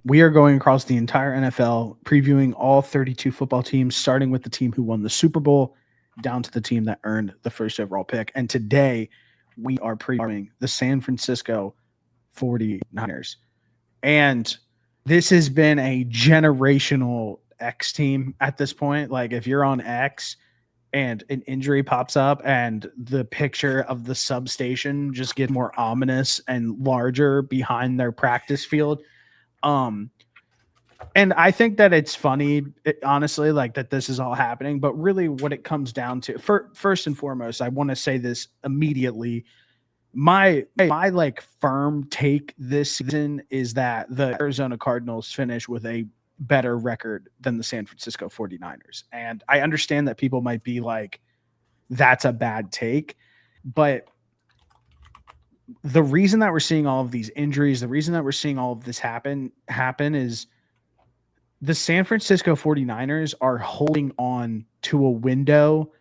We are going across the entire NFL, previewing all 32 football teams, starting with the team who won the Super Bowl down to the team that earned the first overall pick. And today we are previewing the San Francisco 49ers. And this has been a generational X team at this point. Like, if you're on X and an injury pops up and the picture of the substation just gets more ominous and larger behind their practice field, um, and I think that it's funny, honestly, like that this is all happening. But really, what it comes down to, first and foremost, I want to say this immediately. My like firm take this season is that the Arizona Cardinals finish with a better record than the San Francisco 49ers. And I understand that people might be like, that's a bad take, but the reason that we're seeing all of these injuries, the reason that we're seeing all of this happen is the San Francisco 49ers are holding on to a window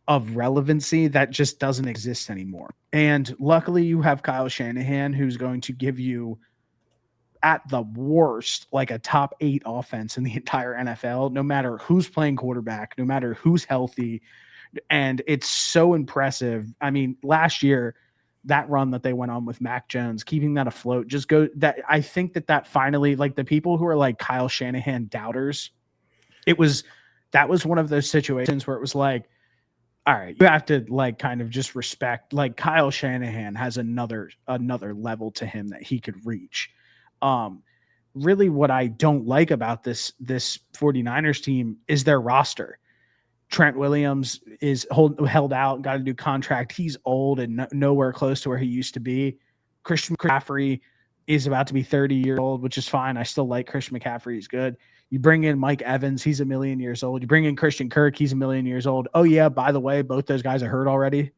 of relevancy that just doesn't exist anymore. And luckily you have Kyle Shanahan, who's going to give you, at the worst, like a top 8 offense in the entire NFL, no matter who's playing quarterback, no matter who's healthy. And it's so impressive. I mean, last year, that run that they went on with Mac Jones, keeping that afloat, just go that I think that finally, like, the people who are like Kyle Shanahan doubters, that was one of those situations where it was like, all right, you have to like kind of just respect, like, Kyle Shanahan has another level to him that he could reach. Um, Really what I don't like about this 49ers team is their roster. Trent Williams is held out, got a new contract. He's old and nowhere close to where he used to be. Christian McCaffrey is about to be 30 years old, which is fine. I still like Christian McCaffrey. He's good. You bring in Mike Evans, he's a million years old. You bring in Christian Kirk, he's a million years old. Oh, yeah, by the way, both those guys are hurt already.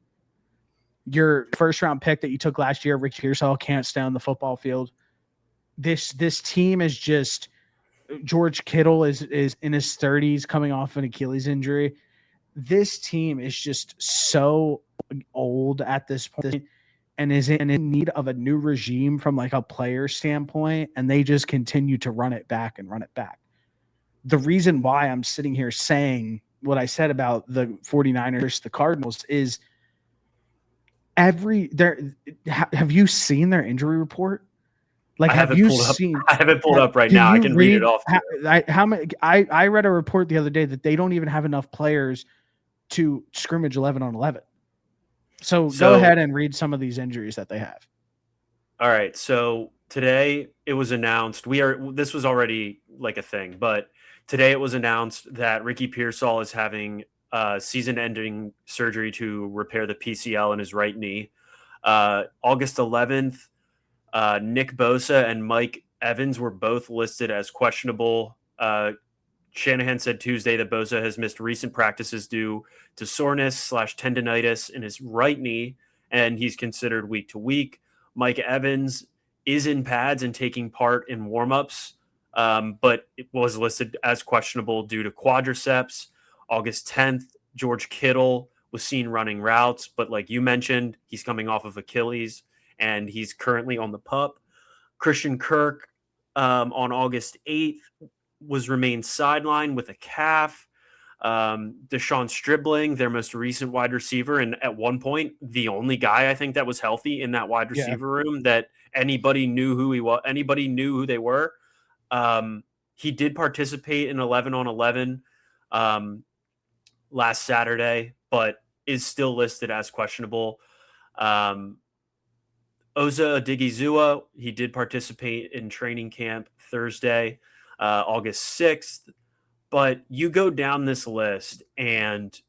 Your first-round pick that you took last year, Rick Pearsall, can't stay on the football field. This team is just – George Kittle is in his 30s coming off an Achilles injury. This team is just so old at this point and is in need of a new regime from like a player standpoint, and they just continue to run it back and run it back. The reason why I'm sitting here saying what I said about the 49ers, the Cardinals, is have you seen their injury report? Like, I have it pulled up right now. I can read it off. I read a report the other day that they don't even have enough players to scrimmage 11 on 11. So go ahead and read some of these injuries that they have. All right. So today it was announced, this was already like a thing, but today it was announced that Ricky Pearsall is having season-ending surgery to repair the PCL in his right knee. August 11th, Nick Bosa and Mike Evans were both listed as questionable. Shanahan said Tuesday that Bosa has missed recent practices due to soreness/tendonitis in his right knee, and he's considered week to week. Mike Evans is in pads and taking part in warmups, but it was listed as questionable due to quadriceps. August 10th, George Kittle was seen running routes, but like you mentioned, he's coming off of Achilles, and he's currently on the PUP. Christian Kirk on August 8th was remained sidelined with a calf. Deshaun Stribling, their most recent wide receiver, and at one point, the only guy I think that was healthy in that wide receiver room that anybody knew who he was, anybody knew who they were. He did participate in 11 on 11 last Saturday, but is still listed as questionable. Oza Odigizua, he did participate in training camp Thursday, August 6th. But you go down this list, and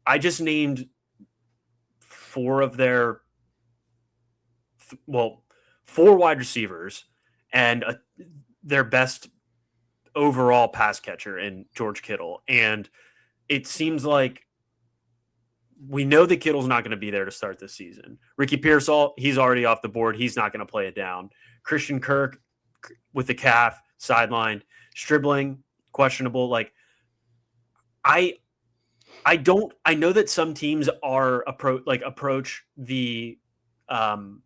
I just named four wide receivers and their best overall pass catcher in George Kittle. And it seems like we know that Kittle's not going to be there to start this season. Ricky Pearsall, he's already off the board. He's not going to play it down. Christian Kirk with the calf, sidelined. Stribling, questionable. Like, I know that some teams are approach the the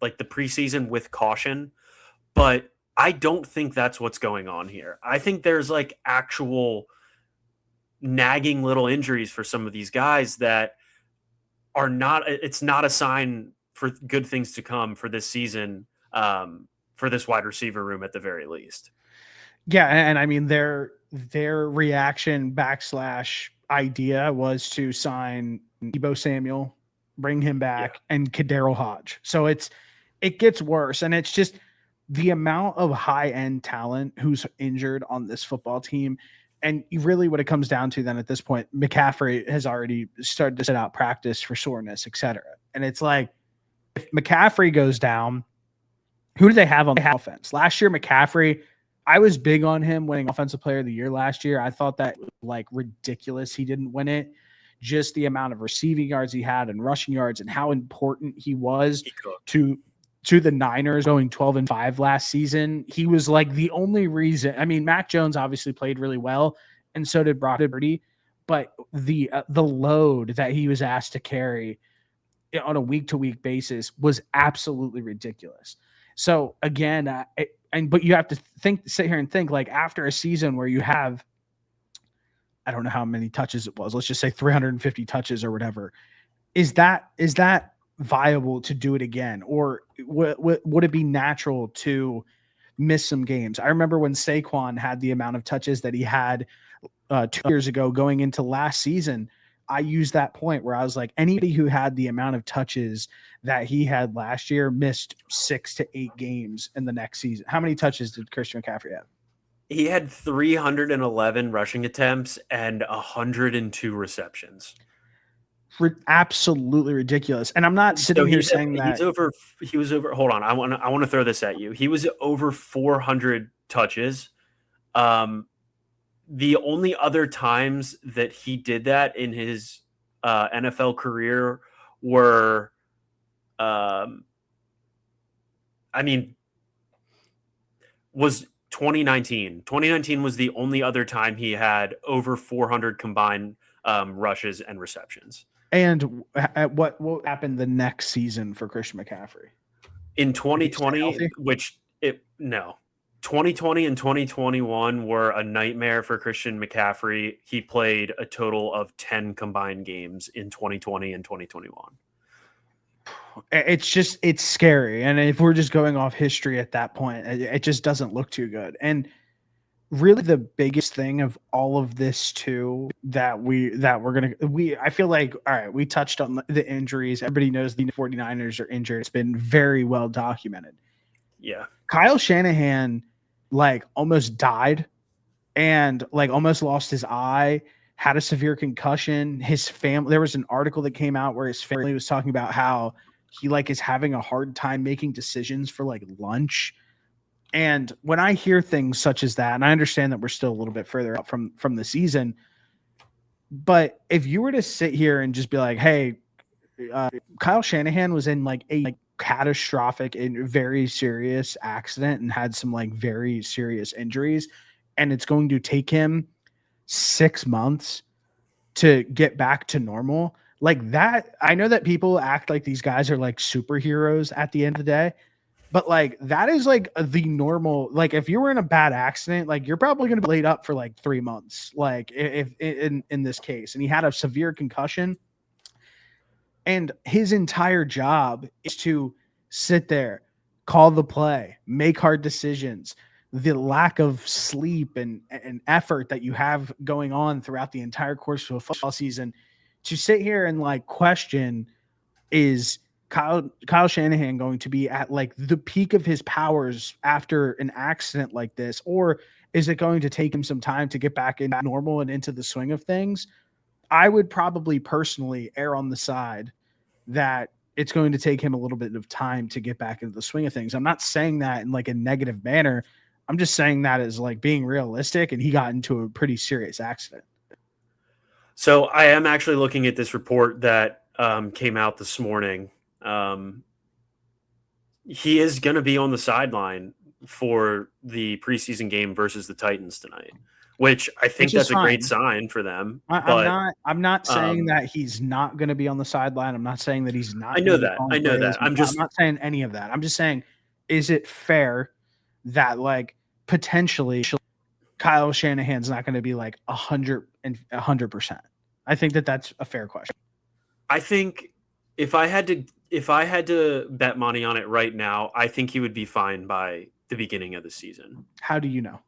preseason with caution, but I don't think that's what's going on here. I think there's like actual nagging little injuries for some of these guys that are not, it's not a sign for good things to come for this season, for this wide receiver room at the very least. Yeah, and I mean their reaction backslash idea was to sign Debo Samuel, bring him Yeah. back, and Kadero Hodge. So it gets worse, and it's just the amount of high end talent who's injured on this football team. And really, what it comes down to then at this point, McCaffrey has already started to set out practice for soreness, etc. And it's like if McCaffrey goes down, who do they have on the offense? Last year, McCaffrey, I was big on him winning Offensive Player of the Year last year. I thought that was like ridiculous he didn't win it. Just the amount of receiving yards he had and rushing yards and how important he was He cooked. to the Niners going 12-5 last season. He was like the only reason. I mean, Mac Jones obviously played really well, and so did Brock Purdy, but the load that he was asked to carry on a week to week basis was absolutely ridiculous. So again, but you have to sit here and think like after a season where you have, I don't know how many touches it was. Let's just say 350 touches or whatever. Is that viable to do it again, or would it be natural to miss some games? I remember when Saquon had the amount of touches that he had 2 years ago going into last season. I used that point where I was like, anybody who had the amount of touches that he had last year missed 6 to 8 games in the next season. How many touches did Christian McCaffrey have? He had 311 rushing attempts and 102 receptions. Absolutely ridiculous. And I'm not So sitting here saying that. he was over, hold on. I want to throw this at you. He was over 400 touches. The only other times that he did that in his NFL career were, I mean, was 2019. 2019 was the only other time he had over 400 combined rushes and receptions. And what happened the next season for Christian McCaffrey? In 2020, which it no. 2020 and 2021 were a nightmare for Christian McCaffrey. He played a total of 10 combined games in 2020 and 2021. It's scary. And if we're just going off history at that point, it just doesn't look too good. And really the biggest thing of all of this too I feel like, all right, we touched on the injuries. Everybody knows the 49ers are injured. It's been very well documented. Yeah. Kyle Shanahan like almost died and like almost lost his eye, had a severe concussion. His family, there was an article that came out where his family was talking about how he like is having a hard time making decisions for like lunch. And when I hear things such as that, and I understand that we're still a little bit further out from the season, but if you were to sit here and just be like, hey, Kyle Shanahan was in like a catastrophic and very serious accident and had some like very serious injuries, and it's going to take him 6 months to get back to normal. Like that, I know that people act like these guys are like superheroes at the end of the day, but like that is like the normal. Like if you were in a bad accident, like you're probably going to be laid up for like 3 months. Like if in this case, and he had a severe concussion, and his entire job is to sit there, call the play, make hard decisions. The lack of sleep and effort that you have going on throughout the entire course of a football season, to sit here and like question, is Kyle Shanahan going to be at like the peak of his powers after an accident like this, or is it going to take him some time to get back in normal and into the swing of things? I would probably personally err on the side that it's going to take him a little bit of time to get back into the swing of things. I'm not saying that in like a negative manner. I'm just saying that as like being realistic, and he got into a pretty serious accident. So I am actually looking at this report that came out this morning. He is going to be on the sideline for the preseason game versus the Titans tonight, which I think that's a great sign for them. I'm not saying that he's not going to be on the sideline. I'm not saying that he's not. I know that. I'm not saying any of that. I'm just saying, is it fair that like potentially Kyle Shanahan's not going to be like 100%. I think that that's a fair question. I think if I had to bet money on it right now, I think he would be fine by the beginning of the season. How do you know?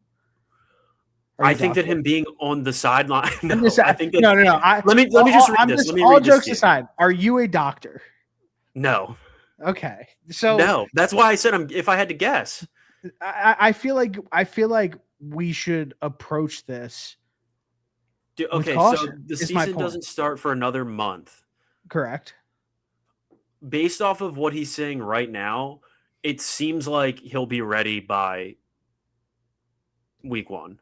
I think that him being on the sideline. I think that no. let me just read this. Let me all read this jokes to you. aside, are you a doctor? No. Okay, so no, that's why I said if I had to guess. I feel like we should approach this. Okay, so the season doesn't start for another month. Correct. Based off of what he's saying right now, it seems like he'll be ready by week 1.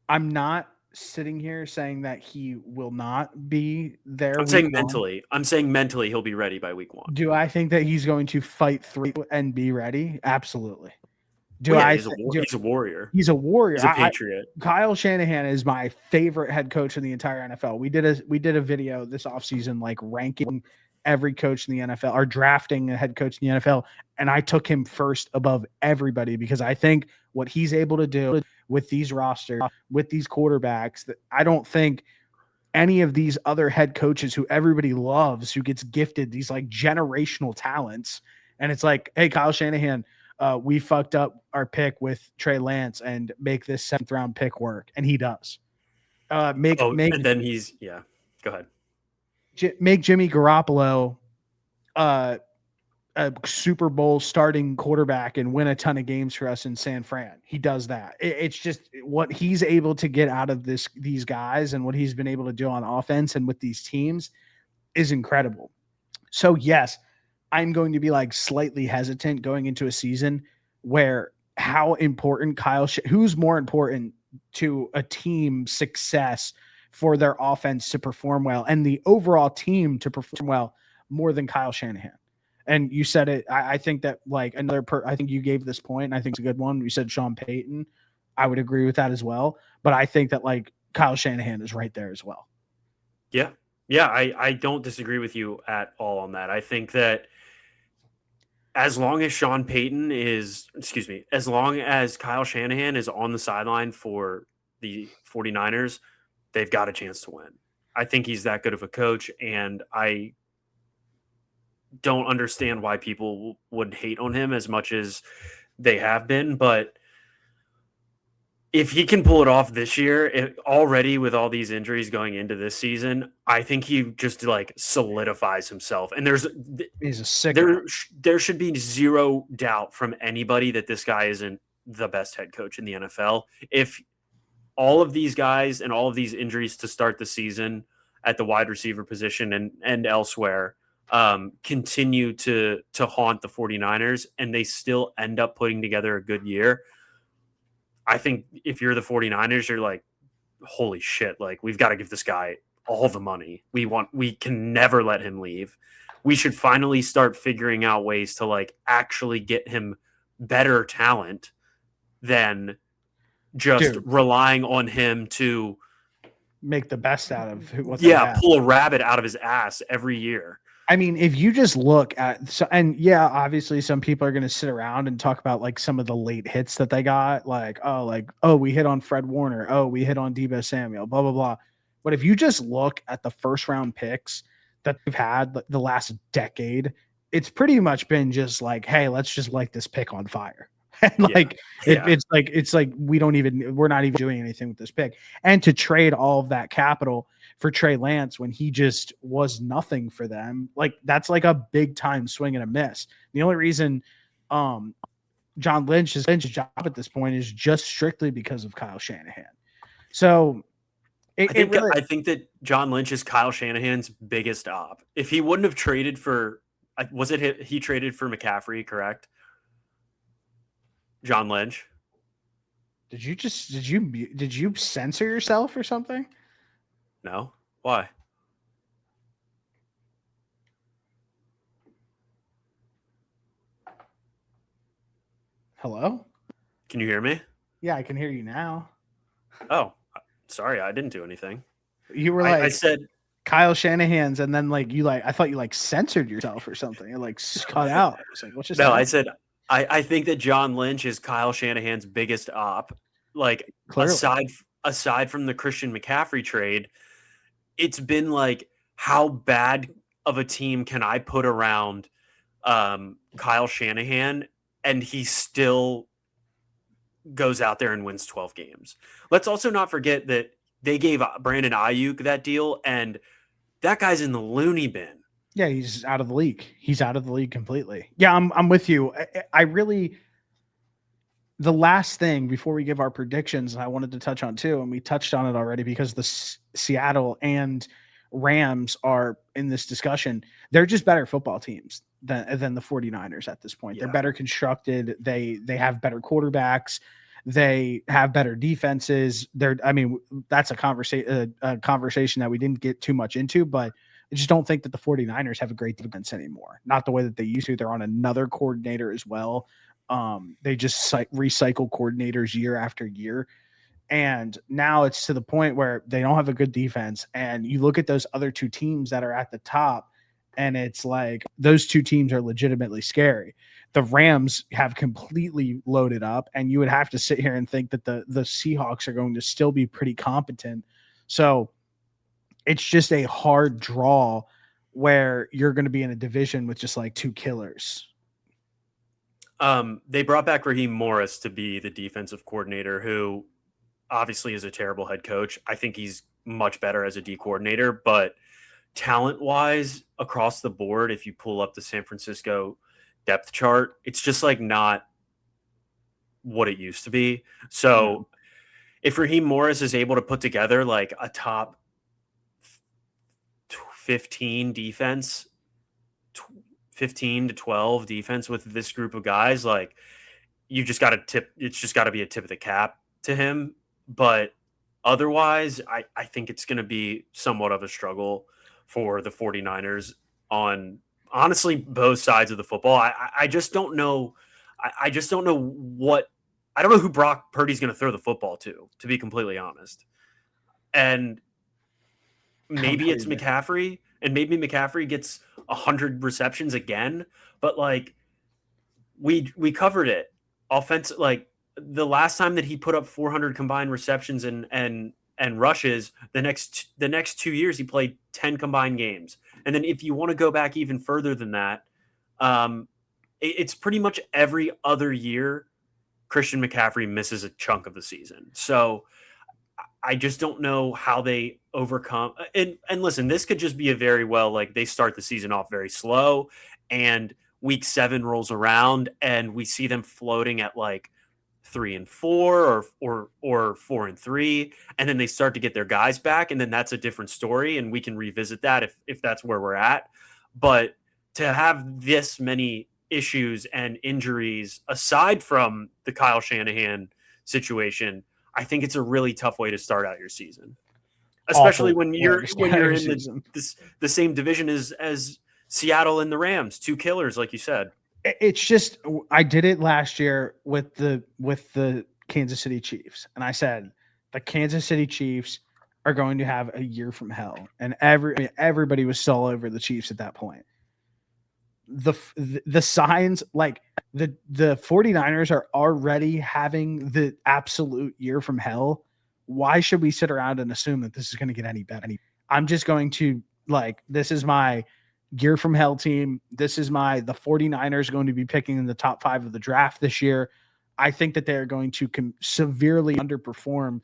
I'm not sitting here saying that he will not be there. I'm saying mentally. I'm saying mentally he'll be ready by week 1. Do I think that he's going to fight through and be ready? Absolutely. He's a warrior. He's a warrior. He's a patriot. Kyle Shanahan is my favorite head coach in the entire NFL. We did a video this offseason like ranking every coach in the NFL or drafting a head coach in the NFL, and I took him first above everybody because I think what he's able to do with these rosters, with these quarterbacks, that I don't think any of these other head coaches who everybody loves, who gets gifted these like generational talents, and it's like, hey, Kyle Shanahan, we fucked up our pick with Trey Lance and make this 7th round pick work. And he does. And then he's, yeah, go ahead. Make Jimmy Garoppolo a Super Bowl starting quarterback and win a ton of games for us in San Fran. He does that. It's just what he's able to get out of these guys and what he's been able to do on offense and with these teams is incredible. So yes, I'm going to be like slightly hesitant going into a season where how important who's more important to a team success for their offense to perform well and the overall team to perform well more than Kyle Shanahan. And you said it. I think that like I think you gave this point, and I think it's a good one. You said Sean Payton. I would agree with that as well. But I think that like Kyle Shanahan is right there as well. Yeah. Yeah. I don't disagree with you at all on that. I think that as long as as long as Kyle Shanahan is on the sideline for the 49ers, they've got a chance to win. I think he's that good of a coach, and I don't understand why people would hate on him as much as they have been. But if he can pull it off this year, already with all these injuries going into this season, I think he just like solidifies himself. And he's a sicker. There should be zero doubt from anybody that this guy isn't the best head coach in the NFL. If all of these guys and all of these injuries to start the season at the wide receiver position and elsewhere continue to haunt the 49ers and they still end up putting together a good year, I think if you're the 49ers, you're like, holy shit, like we've got to give this guy all the money we can never let him leave. We should finally start figuring out ways to like actually get him better talent than just relying on him to make the best out of what pull a rabbit out of his ass every year. I mean, if you just look at, obviously some people are going to sit around and talk about like some of the late hits that they got, oh, we hit on Fred Warner. Oh, we hit on Deebo Samuel, blah, blah, blah. But if you just look at the first round picks that they've had the last decade, it's pretty much been just like, hey, let's just light this pick on fire. And it's like we're not even doing anything with this pick. And to trade all of that capital for Trey Lance when he just was nothing for them, like that's like a big time swing and a miss. The only reason John Lynch's job at this point is just strictly because of Kyle Shanahan. So I think that John Lynch is Kyle Shanahan's biggest op. If he wouldn't have traded for, he traded for McCaffrey, correct? John Lynch. Did you censor yourself or something? No. Why? Hello? Can you hear me? Yeah, I can hear you now. Oh, sorry, I didn't do anything. You were I said Kyle Shanahan's, and then I thought you censored yourself or something. It cut out. I was like, what's just no? happening? I think that John Lynch is Kyle Shanahan's biggest op. Like Clearly. aside from the Christian McCaffrey trade, it's been like how bad of a team can I put around Kyle Shanahan and he still goes out there and wins 12 games. Let's also not forget that they gave Brandon Ayuk that deal, and that guy's in the loony bin. Yeah, he's out of the league. He's out of the league completely. Yeah, I'm with you. I really, the last thing before we give our predictions, I wanted to touch on too, and we touched on it already because the Seattle and Rams are in this discussion. They're just better football teams than the 49ers at this point. Yeah. They're better constructed. They have better quarterbacks. They have better defenses. That's a conversation that we didn't get too much into, but I just don't think that the 49ers have a great defense anymore. Not the way that they used to. They're on another coordinator as well. They just recycle coordinators year after year. And now it's to the point where they don't have a good defense. And you look at those other two teams that are at the top, and it's like those two teams are legitimately scary. The Rams have completely loaded up, and you would have to sit here and think that the Seahawks are going to still be pretty competent. So it's just a hard draw where you're going to be in a division with just like two killers. They brought back Raheem Morris to be the defensive coordinator, who obviously is a terrible head coach. I think he's much better as a D coordinator, but talent-wise, across the board, if you pull up the San Francisco depth chart, it's just like not what it used to be. So if Raheem Morris is able to put together like a top 15 defense, 15 to 12 defense with this group of guys, like you just got to it's just got to be a tip of the cap to him. But otherwise, I think it's going to be somewhat of a struggle for the 49ers on honestly both sides of the football. I just don't know. I just don't know I don't know who Brock Purdy's going to throw the football to be completely honest. And maybe it's McCaffrey, and maybe McCaffrey gets 100 receptions again. But like we covered it. Offensive, like the last time that he put up 400 combined receptions and rushes, the next 2 years he played 10 combined games. And then if you want to go back even further than that, it's pretty much every other year Christian McCaffrey misses a chunk of the season. So I just don't know how they overcome. And listen, this could just be a very well, like they start the season off very slow, and week 7 rolls around and we see them floating at like 3-4 or 4-3, and then they start to get their guys back, and then that's a different story, and we can revisit that if that's where we're at. But to have this many issues and injuries aside from the Kyle Shanahan situation, I think it's a really tough way to start out your season, especially when you're in the same division as Seattle and the Rams, two killers, like you said. It's just, I did it last year with the Kansas City Chiefs, and I said the Kansas City Chiefs are going to have a year from hell, and everybody was still over the Chiefs at that point. The signs, like the 49ers are already having the absolute year from hell. Why should we sit around and assume that this is going to get any better? I'm just going to, like, this is my year from hell team. This is the 49ers going to be picking in the top 5 of the draft this year. I think that they're going to severely underperform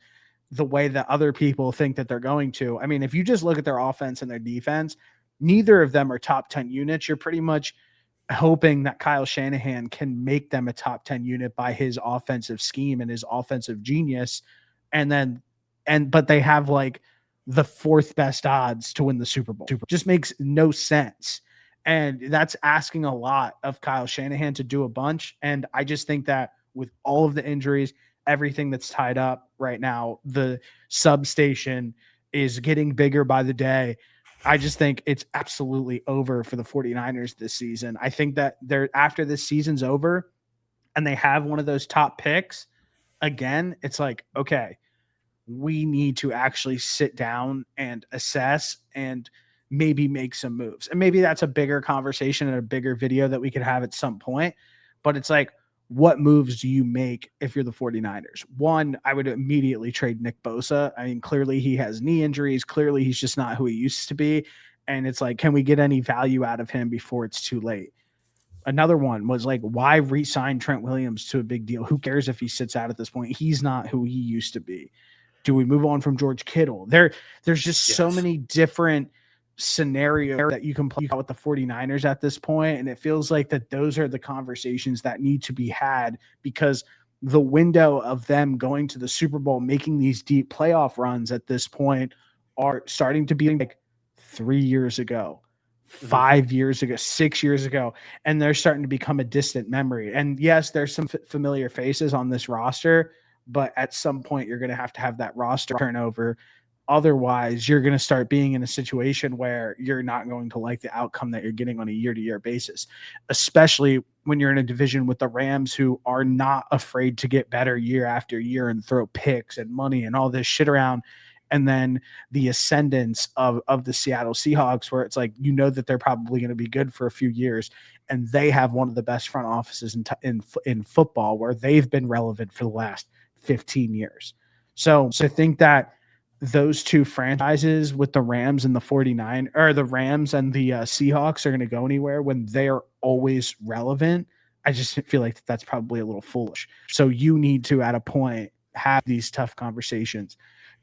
the way that other people think that they're going to. I mean, if you just look at their offense and their defense, neither of them are top 10 units. You're pretty much hoping that Kyle Shanahan can make them a top 10 unit by his offensive scheme and his offensive genius. But they have like the 4th best odds to win the Super Bowl. Just makes no sense. And that's asking a lot of Kyle Shanahan to do a bunch. And I just think that with all of the injuries, everything that's tied up right now, the substation is getting bigger by the day. I just think it's absolutely over for the 49ers this season. I think that after this season's over and they have one of those top picks again, it's like, okay, we need to actually sit down and assess and maybe make some moves. And maybe that's a bigger conversation and a bigger video that we could have at some point. But it's like, what moves do you make if you're the 49ers? One, I would immediately trade Nick Bosa. I mean, clearly he has knee injuries. Clearly he's just not who he used to be. And it's like, can we get any value out of him before it's too late? Another one was like, why re-sign Trent Williams to a big deal? Who cares if he sits out at this point? He's not who he used to be. Do we move on from George Kittle? There's just so many different scenarios that you can play out with the 49ers at this point. And it feels like that those are the conversations that need to be had, because the window of them going to the Super Bowl, making these deep playoff runs at this point are starting to be like 3 years ago, 5 years ago, 6 years ago, and they're starting to become a distant memory. And yes, there's some familiar faces on this roster, but at some point you're going to have that roster turnover. Otherwise, you're going to start being in a situation where you're not going to like the outcome that you're getting on a year-to-year basis, especially when you're in a division with the Rams, who are not afraid to get better year after year and throw picks and money and all this shit around. And then the ascendance of the Seattle Seahawks, where it's like, you know that they're probably going to be good for a few years, and they have one of the best front offices in football, where they've been relevant for the last 15 years. So I think that those two franchises with the Rams and the 49, or the Rams and the Seahawks, are going to go anywhere when they're always relevant. I just feel like that's probably a little foolish. So you need to, at a point, have these tough conversations,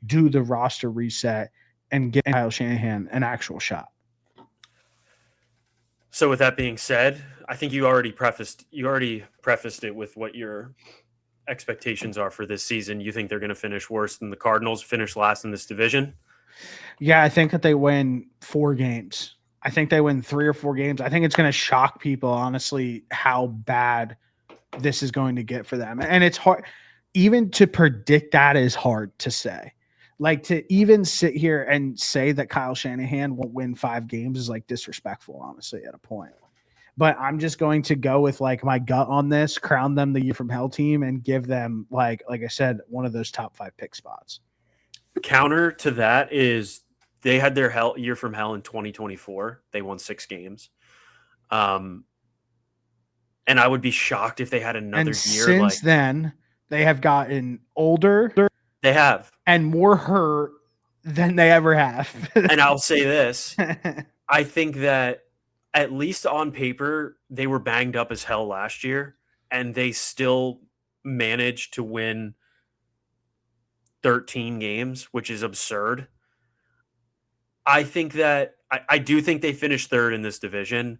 do the roster reset, and get Kyle Shanahan an actual shot. So with that being said, I think you already prefaced it with what your expectations are for this season. You think they're going to finish worse than the Cardinals, finish last in this division? Yeah, I think that they win 4 games. I think they win 3 or 4 games. I think it's going to shock people, honestly, how bad this is going to get for them. And it's hard, even to predict that is hard to say. Like, to even sit here and say that Kyle Shanahan won't win 5 games is like disrespectful, honestly, at a point. But I'm just going to go with like my gut on this, crown them the year from hell team, and give them, like I said, one of those top 5 pick spots. Counter to that is they had their year from hell in 2024. They won 6 games. And I would be shocked if they had another year. Since then, they have gotten older. They have. And more hurt than they ever have. And I'll say this. I think that at least on paper, they were banged up as hell last year, and they still managed to win 13 games, which is absurd. I think that I do think they finished 3rd in this division.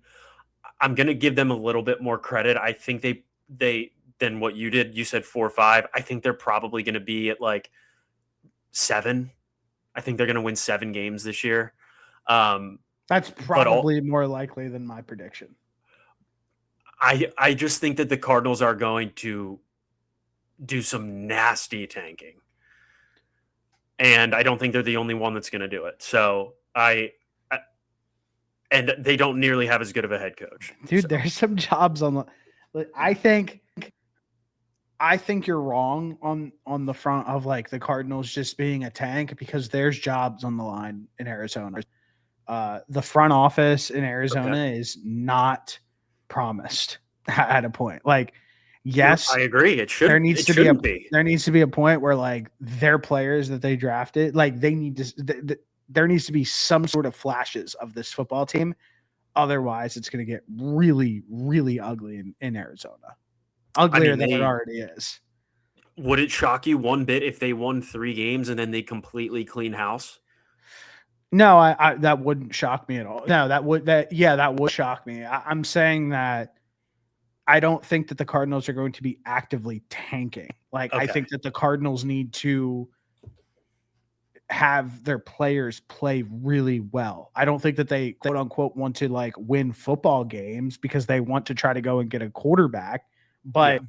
I'm going to give them a little bit more credit. I think they than what you did. You said 4 or 5. I think they're probably going to be at like 7. I think they're going to win 7 games this year. That's probably more likely than my prediction. I just think that the Cardinals are going to do some nasty tanking. And I don't think they're the only one that's going to do it. So and they don't nearly have as good of a head coach. Dude, so. There's some jobs on the. I think you're wrong on the front of like the Cardinals just being a tank, because there's jobs on the line in Arizona. The front office in Arizona is not promised at a point. Like, yes, I agree. It should. There needs to be a point where like their players that they drafted, like they need to. There needs to be some sort of flashes of this football team. Otherwise, it's going to get really, really ugly in Arizona. Uglier than it already is. Would it shock you one bit if they won 3 games and then they completely clean house? No, I that wouldn't shock me at all. No, that would shock me. I'm saying that I don't think that the Cardinals are going to be actively tanking. Like, okay. I think that the Cardinals need to have their players play really well. I don't think that they, quote unquote, want to like win football games because they want to try to go and get a quarterback. But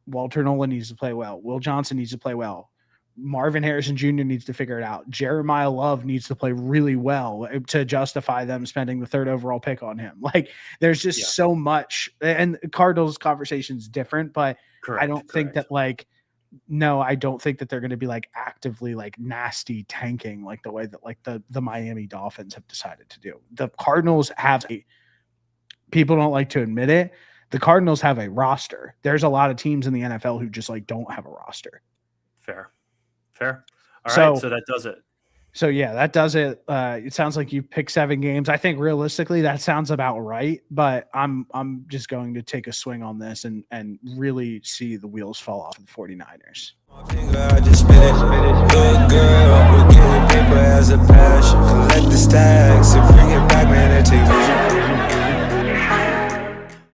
Walter Nolan needs to play well. Will Johnson needs to play well. Marvin Harrison Jr. needs to figure it out. Jeremiah Love needs to play really well to justify them spending the 3rd overall pick on him. Like, there's just so much, and Cardinals conversation is different, but I don't think that like, no, I don't think that they're going to be like actively like nasty tanking like the way that like the Miami Dolphins have decided to do. The Cardinals have people don't like to admit it. The Cardinals have a roster. There's a lot of teams in the NFL who just like don't have a roster. Fair. All right, so that does it. So yeah, that does it. It sounds like you picked 7 games. I think realistically that sounds about right, but I'm just going to take a swing on this and really see the wheels fall off of the 49ers.